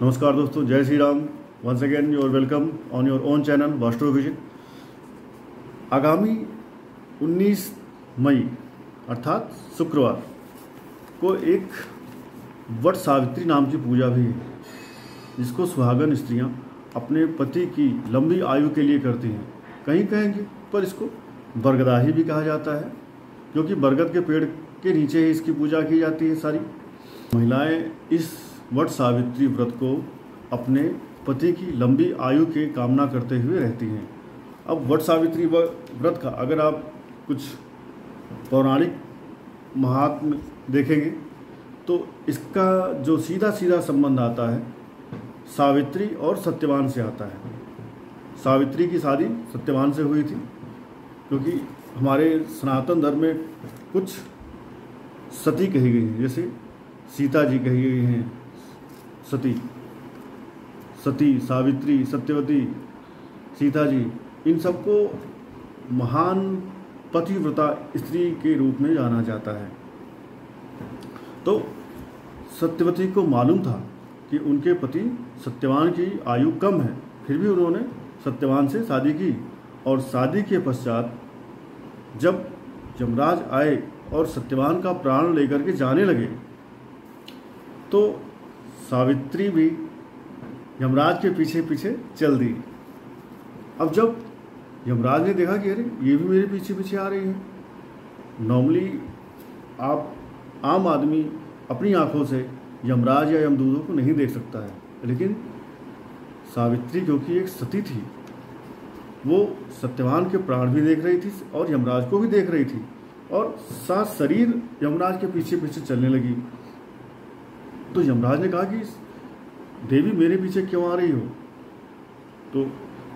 नमस्कार दोस्तों, जय Shri Ram. Once again your welcome on your own channel Vastu Vision. आगामी 19 मई अर्थात शुक्रवार को एक वट सावित्री नाम की पूजा भी है, जिसको सुहागन स्त्रियां अपने पति की लंबी आयु के लिए करती हैं। कहीं कहेंगे पर इसको बरगदाही भी कहा जाता है, क्योंकि बरगद के पेड़ के नीचे ही इसकी पूजा की जाती है। सारी महिलाएं इस वट सावित्री व्रत को अपने पति की लंबी आयु के कामना करते हुए रहती हैं। अब वट सावित्री व्रत का अगर आप कुछ पौराणिक महात्म्य देखेंगे तो इसका जो सीधा सीधा संबंध आता है सावित्री और सत्यवान से आता है। सावित्री की शादी सत्यवान से हुई थी, क्योंकि हमारे सनातन धर्म में कुछ सती कही गई हैं, जैसे सीता जी कही गई हैं सती, सावित्री, सत्यवती, सीता जी, इन सबको महान पतिव्रता स्त्री के रूप में जाना जाता है। तो सत्यवती को मालूम था कि उनके पति सत्यवान की आयु कम है, फिर भी उन्होंने सत्यवान से शादी की। और शादी के पश्चात जब यमराज आए और सत्यवान का प्राण लेकर के जाने लगे, तो सावित्री भी यमराज के पीछे पीछे चल दी। अब जब यमराज ने देखा कि अरे ये भी मेरे पीछे पीछे आ रही है। नॉर्मली आप आम आदमी अपनी आंखों से यमराज या यमदूतों को नहीं देख सकता है, लेकिन सावित्री क्योंकि एक सती थी, वो सत्यवान के प्राण भी देख रही थी और यमराज को भी देख रही थी, और साथ शरीर यमराज के पीछे पीछे चलने लगी। तो यमराज ने कहा कि देवी मेरे पीछे क्यों आ रही हो? तो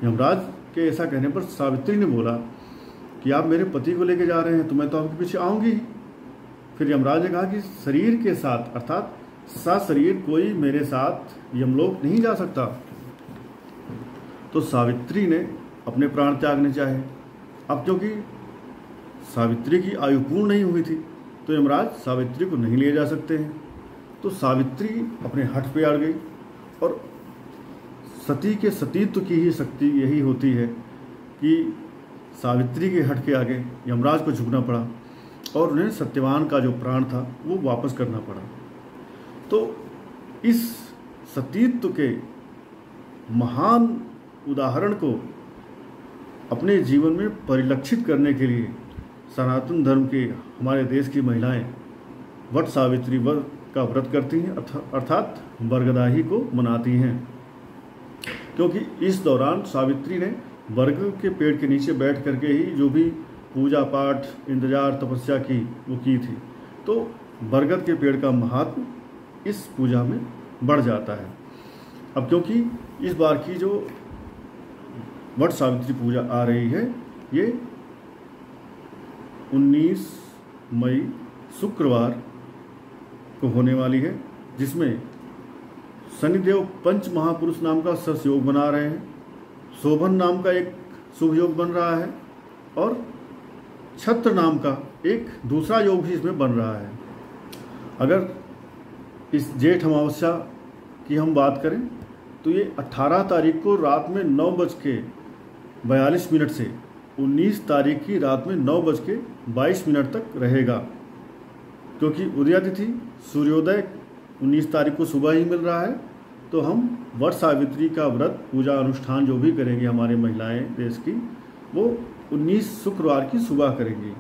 यमराज के ऐसा कहने पर सावित्री ने बोला कि आप मेरे पति को लेके जा रहे हैं तो मैं तो आपके पीछे आऊंगी ही। फिर यमराज ने कहा कि शरीर के साथ अर्थात साथ शरीर कोई मेरे साथ यमलोक नहीं जा सकता। तो सावित्री ने अपने प्राण त्यागने चाहे। अब क्योंकि सावित्री की आयु पूर्ण नहीं हुई थी तो यमराज सावित्री को नहीं ले जा सकते हैं। तो सावित्री अपने हठ पे अड़ गई, और सती के सतीत्व की ही शक्ति यही होती है कि सावित्री के हठ के आगे यमराज को झुकना पड़ा और उन्हें सत्यवान का जो प्राण था वो वापस करना पड़ा। तो इस सतीत्व के महान उदाहरण को अपने जीवन में परिलक्षित करने के लिए सनातन धर्म के हमारे देश की महिलाएं वट सावित्री व्रत का व्रत करती हैं, अर्थात बरगदाही को मनाती हैं। क्योंकि इस दौरान सावित्री ने बरगद के पेड़ के नीचे बैठ करके ही जो भी पूजा पाठ, इंतजार, तपस्या की वो की थी। तो बरगद के पेड़ का महात्म इस पूजा में बढ़ जाता है। अब क्योंकि इस बार की जो वट सावित्री पूजा आ रही है ये 19 मई शुक्रवार को होने वाली है, जिसमें शनिदेव पंच महापुरुष नाम का सस योग बना रहे हैं, शोभन नाम का एक शुभ योग बन रहा है, और छत्र नाम का एक दूसरा योग भी इसमें बन रहा है। अगर इस जेठ अमावस्या की हम बात करें तो ये 18 तारीख को रात में 9:42 से 19 तारीख की रात में 9:22 तक रहेगा, क्योंकि उदया तिथि सूर्योदय 19 तारीख को सुबह ही मिल रहा है। तो हम वट सावित्री का व्रत पूजा अनुष्ठान जो भी करेंगे हमारे महिलाएं देश की, वो 19 शुक्रवार की सुबह करेंगी।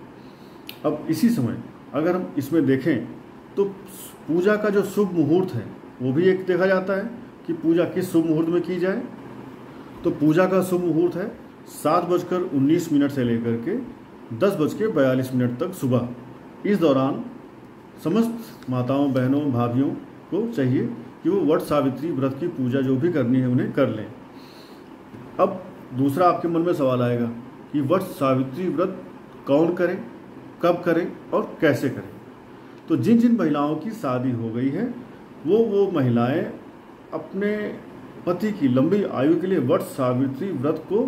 अब इसी समय अगर हम इसमें देखें तो पूजा का जो शुभ मुहूर्त है वो भी एक देखा जाता है कि पूजा किस शुभ मुहूर्त में की जाए। तो पूजा का शुभ मुहूर्त है 7:19 से लेकर के 10:42 तक सुबह। इस दौरान समस्त माताओं, बहनों, भाभियों को चाहिए कि वो वट सावित्री व्रत की पूजा जो भी करनी है उन्हें कर लें। अब दूसरा आपके मन में सवाल आएगा कि वट सावित्री व्रत कौन करे, कब करे और कैसे करे। तो जिन जिन महिलाओं की शादी हो गई है वो महिलाएं अपने पति की लंबी आयु के लिए वट सावित्री व्रत को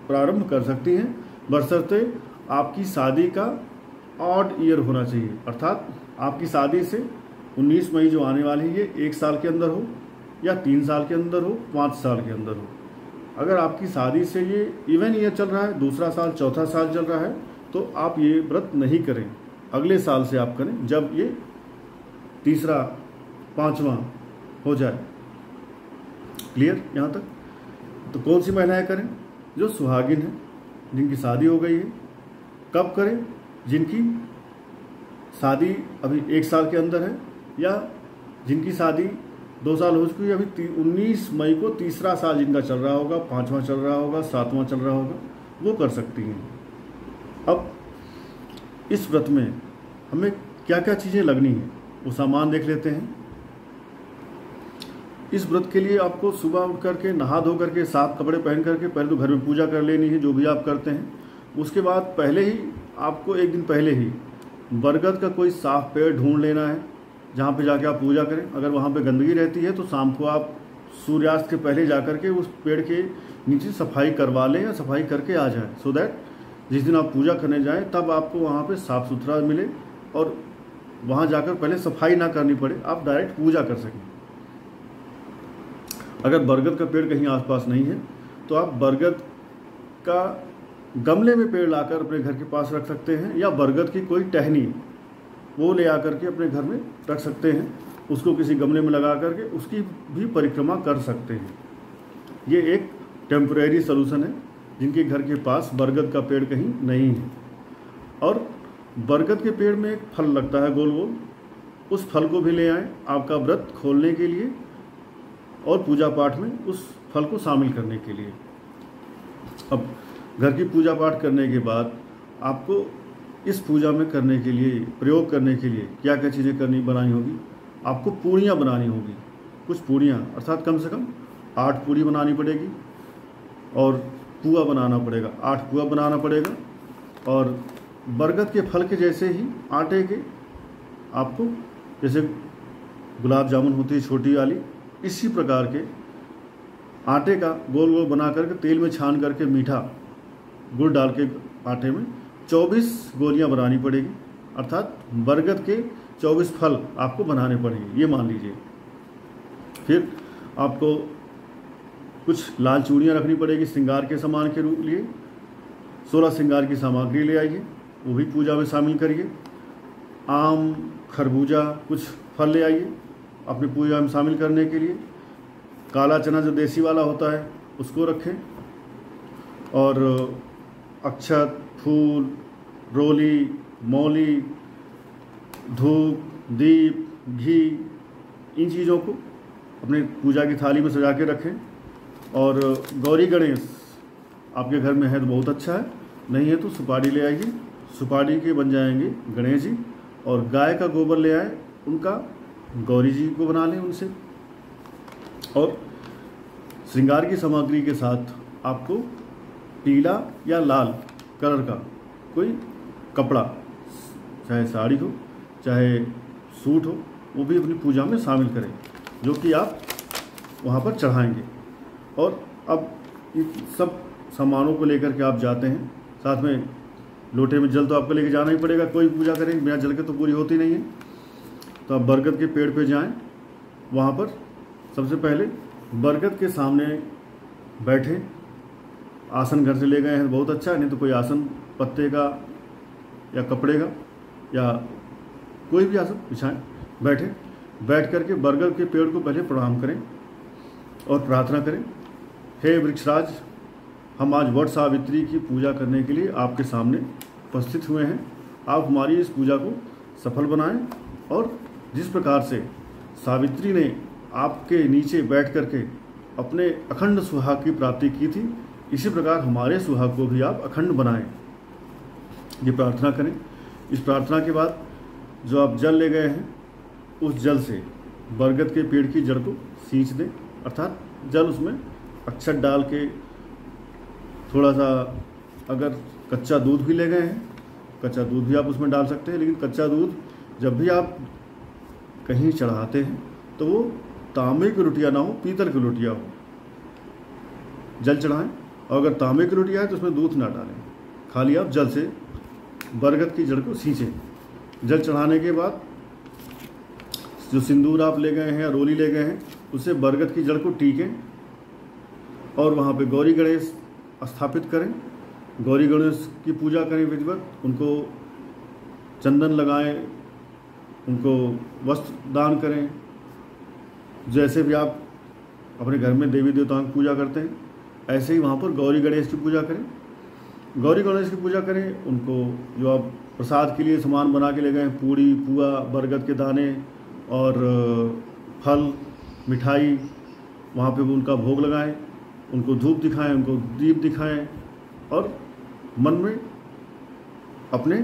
प्रारंभ कर सकती हैं, बशर्ते आपकी शादी का ऑड ईयर होना चाहिए, अर्थात आपकी शादी से 19 मई जो आने वाली है ये 1 साल के अंदर हो, या 3 साल के अंदर हो, 5 साल के अंदर हो। अगर आपकी शादी से ये इवन ईयर चल रहा है, दूसरा साल चौथा साल चल रहा है, तो आप ये व्रत नहीं करें, अगले साल से आप करें जब ये तीसरा 5वां हो जाए। क्लियर यहाँ तक? तो कौन सी महिलाएं करें? जो सुहागिन है, जिनकी शादी हो गई है। कब करें? जिनकी शादी अभी 1 साल के अंदर है, या जिनकी शादी 2 साल हो चुकी है, अभी 19 मई को तीसरा साल जिनका चल रहा होगा, 5वां चल रहा होगा, 7वां चल रहा होगा, वो कर सकती हैं। अब इस व्रत में हमें क्या क्या चीज़ें लगनी है वो सामान देख लेते हैं। इस व्रत के लिए आपको सुबह उठ करके नहा धो करके साफ कपड़े पहन करके पहले तो घर में पूजा कर लेनी है, जो भी आप करते हैं। उसके बाद पहले ही आपको 1 दिन पहले ही बरगद का कोई साफ पेड़ ढूंढ लेना है जहाँ पे जाके आप पूजा करें। अगर वहाँ पे गंदगी रहती है तो शाम को आप सूर्यास्त के पहले जा करके उस पेड़ के नीचे सफाई करवा लें या सफाई करके आ जाएं, सो दैट जिस दिन आप पूजा करने जाएं तब आपको वहाँ पे साफ़ सुथरा मिले और वहाँ जाकर पहले सफाई ना करनी पड़े, आप डायरेक्ट पूजा कर सकें। अगर बरगद का पेड़ कहीं आसपास नहीं है तो आप बरगद का गमले में पेड़ लाकर अपने घर के पास रख सकते हैं, या बरगद की कोई टहनी वो ले आकर के अपने घर में रख सकते हैं, उसको किसी गमले में लगा करके उसकी भी परिक्रमा कर सकते हैं। ये एक टेम्परेरी सलूशन है जिनके घर के पास बरगद का पेड़ कहीं नहीं है। और बरगद के पेड़ में एक फल लगता है गोल गोल, उस फल को भी ले आएँ आपका व्रत खोलने के लिए और पूजा पाठ में उस फल को शामिल करने के लिए। अब घर की पूजा पाठ करने के बाद आपको इस पूजा में करने के लिए, प्रयोग करने के लिए क्या क्या चीज़ें बनानी होगी? आपको पूड़ियाँ बनानी होगी, कुछ पूड़ियाँ, अर्थात कम से कम 8 पूड़ी बनानी पड़ेगी, और पुआ बनाना पड़ेगा, 8 पुआ बनाना पड़ेगा। और बरगद के फल के जैसे ही आटे के आपको, जैसे गुलाब जामुन होती है छोटी वाली, इसी प्रकार के आटे का गोल गोल बना करके तेल में छान करके मीठा गुड़ डाल के आटे में 24 गोलियां बनानी पड़ेगी, अर्थात बरगद के 24 फल आपको बनाने पड़ेंगे, ये मान लीजिए। फिर आपको कुछ लाल चूड़ियाँ रखनी पड़ेगी श्रृंगार के सामान के रूप लिए। 16 श्रृंगार की सामग्री ले आइए, वो भी पूजा में शामिल करिए। आम, खरबूजा, कुछ फल ले आइए अपनी पूजा में शामिल करने के लिए। काला चना जो देसी वाला होता है उसको रखें, और अक्षत, फूल, रोली, मौली, धूप, दीप, घी, इन चीज़ों को अपने पूजा की थाली में सजा के रखें। और गौरी गणेश आपके घर में है तो बहुत अच्छा है, नहीं है तो सुपारी ले आइए, सुपारी के बन जाएंगे गणेश जी। और गाय का गोबर ले आए, उनका गौरी जी को बना लें उनसे। और श्रृंगार की सामग्री के साथ आपको पीला या लाल कलर का कोई कपड़ा, चाहे साड़ी हो चाहे सूट हो, वो भी अपनी पूजा में शामिल करें, जो कि आप वहाँ पर चढ़ाएंगे। और अब इन सब सामानों को लेकर के आप जाते हैं, साथ में लोटे में जल तो आपको लेके जाना ही पड़ेगा, कोई पूजा करें बिना जल के तो पूरी होती नहीं है। तो आप बरगद के पेड़ पे जाएं, वहाँ पर सबसे पहले बरगद के सामने बैठें। आसन घर से ले गए हैं बहुत अच्छा है, नहीं तो कोई आसन पत्ते का या कपड़े का या कोई भी आसन बिछाएं, बैठें। बैठ करके बरगद के पेड़ को पहले प्रणाम करें और प्रार्थना करें, हे वृक्षराज, हम आज वट सावित्री की पूजा करने के लिए आपके सामने उपस्थित हुए हैं। आप हमारी इस पूजा को सफल बनाएं, और जिस प्रकार से सावित्री ने आपके नीचे बैठ करके अपने अखंड सुहाग की प्राप्ति की थी, इसी प्रकार हमारे सुहाग को भी आप अखंड बनाएं, ये प्रार्थना करें। इस प्रार्थना के बाद जो आप जल ले गए हैं, उस जल से बरगद के पेड़ की जड़ को सींच दें, अर्थात जल उसमें अक्षत डाल के, थोड़ा सा अगर कच्चा दूध भी ले गए हैं, कच्चा दूध भी आप उसमें डाल सकते हैं। लेकिन कच्चा दूध जब भी आप कहीं चढ़ाते हैं तो वो तांबे की रोटियाँ ना हो, पीतल की रोटियाँ हो, जल चढ़ाएं। और अगर तांबे की रोटियाँ है तो उसमें दूध ना डालें, खाली आप जल से बरगद की जड़ को सींचें। जल चढ़ाने के बाद जो सिंदूर आप ले गए हैं या रोली ले गए हैं, उसे बरगद की जड़ को टीकें और वहाँ पे गौरी गणेश स्थापित करें। गौरी गणेश की पूजा करें विधिवत, उनको चंदन लगाएं, उनको वस्त्र दान करें। जैसे भी आप अपने घर में देवी देवताओं की पूजा करते हैं, ऐसे ही वहाँ पर गौरी गणेश की पूजा करें। गौरी गणेश की पूजा करें, उनको जो आप प्रसाद के लिए सामान बना के ले गए, पूड़ी पुआ, बरगद के दाने और फल मिठाई, वहाँ पे उनका भोग लगाएं, उनको धूप दिखाएं, उनको दीप दिखाएं और मन में अपने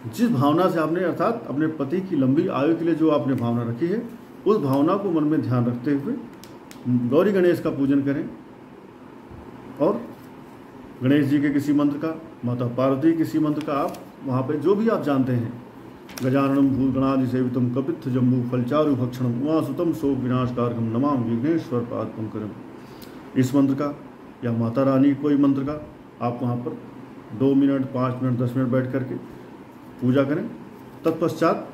जिस भावना से आपने, अर्थात अपने पति की लंबी आयु के लिए जो आपने भावना रखी है, उस भावना को मन में ध्यान रखते हुए गौरी गणेश का पूजन करें। और गणेश जी के किसी मंत्र का, माता पार्वती किसी मंत्र का, आप वहाँ पे जो भी आप जानते हैं, गजाननम भूतगणादि सेवितम कपित्थ जम्बू फलचारु भक्षणम उमासुतम शोक विनाशकारकम नमाम विघ्नेश्वर पादपंकजम, इस मंत्र का या माता रानी कोई मंत्र का आप वहाँ पर 2 मिनट 5 मिनट 10 मिनट बैठ करके पूजा करें। तत्पश्चात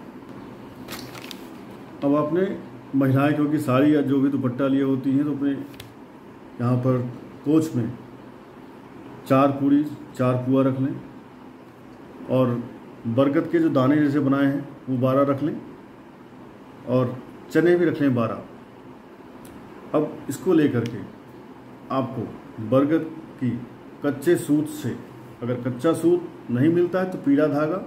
अब आपने महिलाएं क्योंकि साड़ी या जो भी दुपट्टा लिए होती हैं, तो अपने यहाँ पर कोच में 4 पूड़ी 4 पुआ रख लें और बरगद के जो दाने जैसे बनाए हैं वो 12 रख लें और चने भी रख लें 12। अब इसको लेकर के आपको बरगद की कच्चे सूत से, अगर कच्चा सूत नहीं मिलता है तो पीला धागा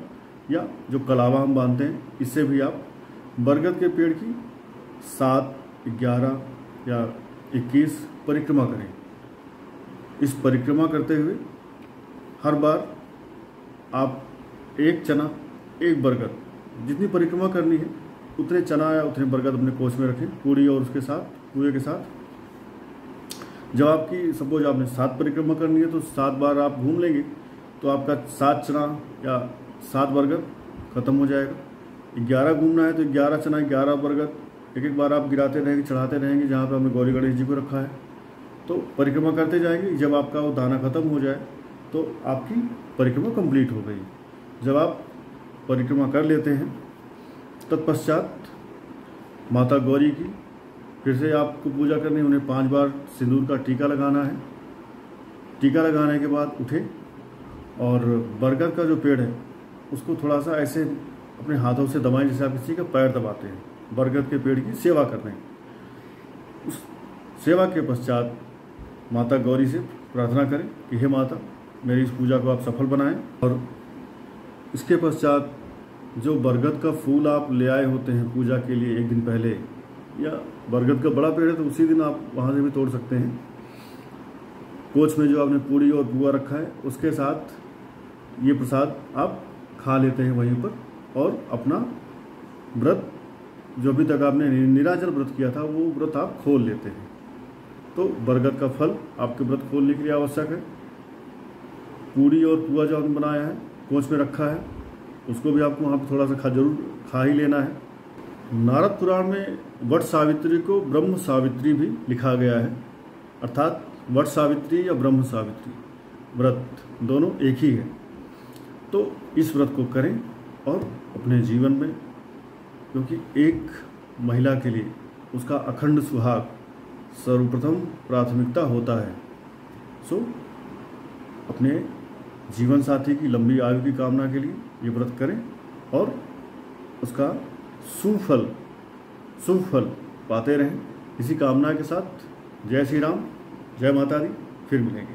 या जो कलावा हम बांधते हैं, इससे भी आप बरगद के पेड़ की 7, 11 या 21 परिक्रमा करें। इस परिक्रमा करते हुए हर बार आप 1 चना 1 बरगद, जितनी परिक्रमा करनी है उतने चना या उतने बरगद अपने कोच में रखें, पूड़ी और उसके साथ, पूरे के साथ। जब आपकी सपोज आपने 7 परिक्रमा करनी है तो 7 बार आप घूम लेंगे तो आपका 7 चना या 7 बरगद खत्म हो जाएगा। 11 घूमना है तो 11 चना 11 बरगद एक एक बार आप गिराते रहेंगे, चढ़ाते रहेंगे जहाँ पे हमने गौरी गणेश जी को रखा है। तो परिक्रमा करते जाएंगे, जब आपका वो दाना खत्म हो जाए तो आपकी परिक्रमा कंप्लीट हो गई। जब आप परिक्रमा कर लेते हैं, तत्पश्चात माता गौरी की फिर से आपको पूजा करनी है। उन्हें 5 बार सिंदूर का टीका लगाना है। टीका लगाने के बाद उठे और बरगद का जो पेड़ है उसको थोड़ा सा ऐसे अपने हाथों से दबाएं जैसे आप किसी का पैर दबाते हैं। बरगद के पेड़ की सेवा कर रहे हैं। उस सेवा के पश्चात माता गौरी से प्रार्थना करें कि हे माता, मेरी इस पूजा को आप सफल बनाएं। और इसके पश्चात जो बरगद का फूल आप ले आए होते हैं पूजा के लिए 1 दिन पहले, या बरगद का बड़ा पेड़ है तो उसी दिन आप वहाँ से भी तोड़ सकते हैं। कोच में जो आपने पूड़ी और पुआ रखा है उसके साथ ये प्रसाद आप खा लेते हैं वहीं पर, और अपना व्रत जो अभी तक आपने निराजल व्रत किया था वो व्रत आप खोल लेते हैं। तो बरगद का फल आपके व्रत खोलने के लिए आवश्यक है। पूड़ी और पुआ जो आपने बनाया है कोच में रखा है उसको भी आपको वहाँ पर थोड़ा सा जरूर खा ही लेना है। नारद पुराण में वट सावित्री को ब्रह्म सावित्री भी लिखा गया है, अर्थात वट सावित्री या ब्रह्म सावित्री व्रत दोनों एक ही है। तो इस व्रत को करें और अपने जीवन में, क्योंकि एक महिला के लिए उसका अखंड सुहाग सर्वप्रथम प्राथमिकता होता है। सो अपने जीवन साथी की लंबी आयु की कामना के लिए ये व्रत करें और उसका शुभ फल पाते रहें। इसी कामना के साथ जय श्री राम, जय माता दी। फिर मिलेंगे।